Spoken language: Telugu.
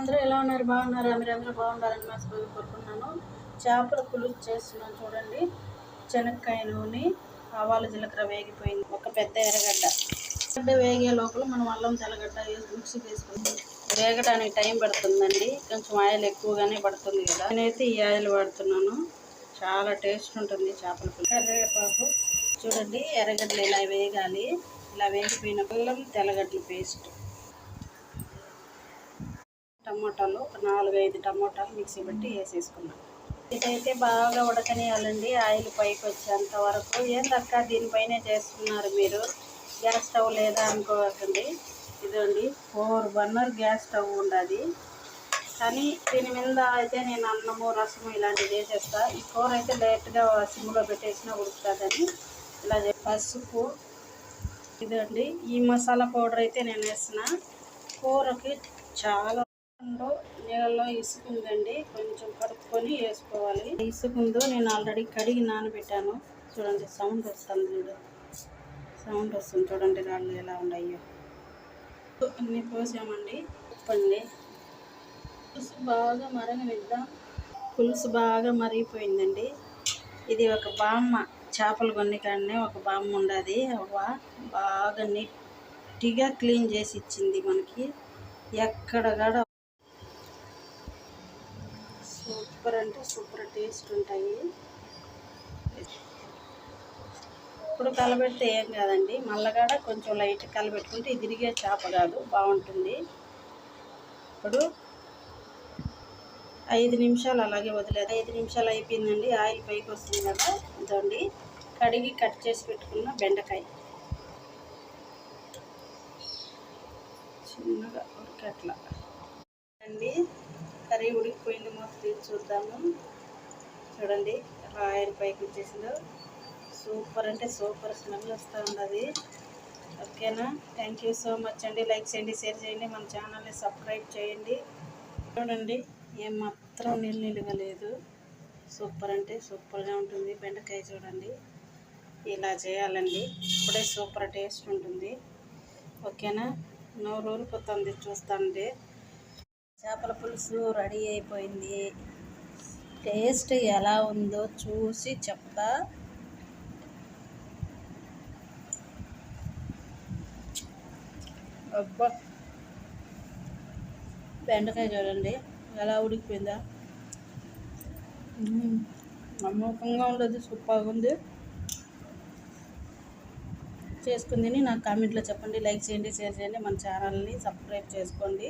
అందరూ ఎలా ఉన్నారు? బాగున్నారా? మీరందరూ బాగుండాలని మనస్ఫూర్తిగా కోరుకుంటున్నాను. చేపల పులుసు చేస్తున్నాను చూడండి. శనక్కాయ నూనె, ఆవాలు, జీలకర్ర వేగిపోయింది. ఒక పెద్ద ఎర్రగడ్డ వేగే లోపల మనం అల్లం తెల్లగడ్డ వేసి మిక్సీకి వేసుకుంటాం. వేగడానికి టైం పడుతుందండి. కొంచెం ఆయిల్ ఎక్కువగానే పడుతుంది కదా. నేనైతే ఈ ఆయిల్ వాడుతున్నాను. చాలా టేస్ట్ ఉంటుంది చేపల పులుసు. కరివేపాకు చూడండి, ఎర్రగడ్డలు ఇలా వేగాలి. ఇలా వేగిపోయిన అల్లం తెల్లగడ్డల పేస్ట్, టమోటాలు ఒక 4-5 టమోటాలు మిక్సీ పెట్టి వేసేసుకున్నాం. ఇదైతే బాగా ఉడకనియాలండి, ఆయిల్ పైకి వచ్చేంత వరకు. ఏందక్క దీనిపైనే చేస్తున్నారు మీరు, గ్యాస్ స్టవ్ లేదా అనుకోవద్దండి. ఇదండి 4 బర్నర్ గ్యాస్ స్టవ్ ఉండదు, కానీ దీని మీద అయితే నేను అన్నము రసము ఇలాంటివి చేసేస్తా. ఈ కూర అయితే లేట్గా సిమ్లో పెట్టేసినా ఉడుకుతుందని ఇలా పసుపు. ఇదండి ఈ మసాలా పౌడర్ అయితే నేను వేసిన. కూరకి చాలా నీళ్ళలో ఇసుకుందండి, కొంచెం కడుక్కొని వేసుకోవాలి. ఇసుకుందో నేను ఆల్రెడీ కడిగి నానబెట్టాను. చూడండి సౌండ్ వస్తుంది, సౌండ్ వస్తుంది చూడండి, రాళ్ళు ఎలా ఉన్నాయో. అన్నీ పోసామండి. ఉప్పండి, పులుసు బాగా మరగనిద్దాం. పులుసు బాగా మరిగిపోయిందండి. ఇది ఒక బామ్మ చేపలు కొన్ని కాడనే ఒక బామ్మ ఉండదు, బాగా నీట్గా క్లీన్ చేసి ఇచ్చింది మనకి. ఎక్కడ కూడా సూపర్ అంటే సూపర్ టేస్ట్ ఉంటాయి. ఇప్పుడు కలబెడితే ఏం కాదండి, మళ్ళగాడ కొంచెం లైట్ కలబెట్టుకుంటే ఇది తిరిగే చేప కాదు, బాగుంటుంది. ఇప్పుడు 5 నిమిషాలు అలాగే వదిలేదు. 5 నిమిషాలు అయిపోయిందండి, ఆయిల్ పైకి వస్తుంది కదా. ఇదండి కడిగి కట్ చేసి పెట్టుకున్న బెండకాయ, చిన్నగా ఉడికట్లా అండి. కర్రీ ఉడికిపోయింది, మూత తీసి చూద్దాము. చూడండి ఎలా ఆయిల్ పైకి వచ్చేసిందో. సూపర్ అంటే సూపర్ స్మెల్ వస్తూ ఉన్నది. ఓకేనా, థ్యాంక్ యూ సో మచ్ అండి. లైక్ చేయండి, షేర్ చేయండి, మన ఛానల్ని సబ్స్క్రైబ్ చేయండి. చూడండి ఏమాత్రం నిలుగా లేదు, సూపర్ అంటే సూపర్గా ఉంటుంది బెండకాయ. చూడండి ఇలా చేయాలండి, ఇప్పుడే సూపర్ టేస్ట్ ఉంటుంది. ఓకేనా, నోరు ఊరిపోతుంది చూస్తుంటే. చేపల పులుసు రెడీ అయిపోయింది. టేస్ట్ ఎలా ఉందో చూసి చెప్తా. అబ్బా, బెండకాయ చూడండి ఎలా ఉడికిపోయిందా, నమ్మకంగా ఉండదు, సూపర్గా ఉంది. చేసుకుంది నాకు కామెంట్లో చెప్పండి, లైక్ చేయండి, షేర్ చేయండి, మన ఛానల్ని సబ్స్క్రైబ్ చేసుకోండి.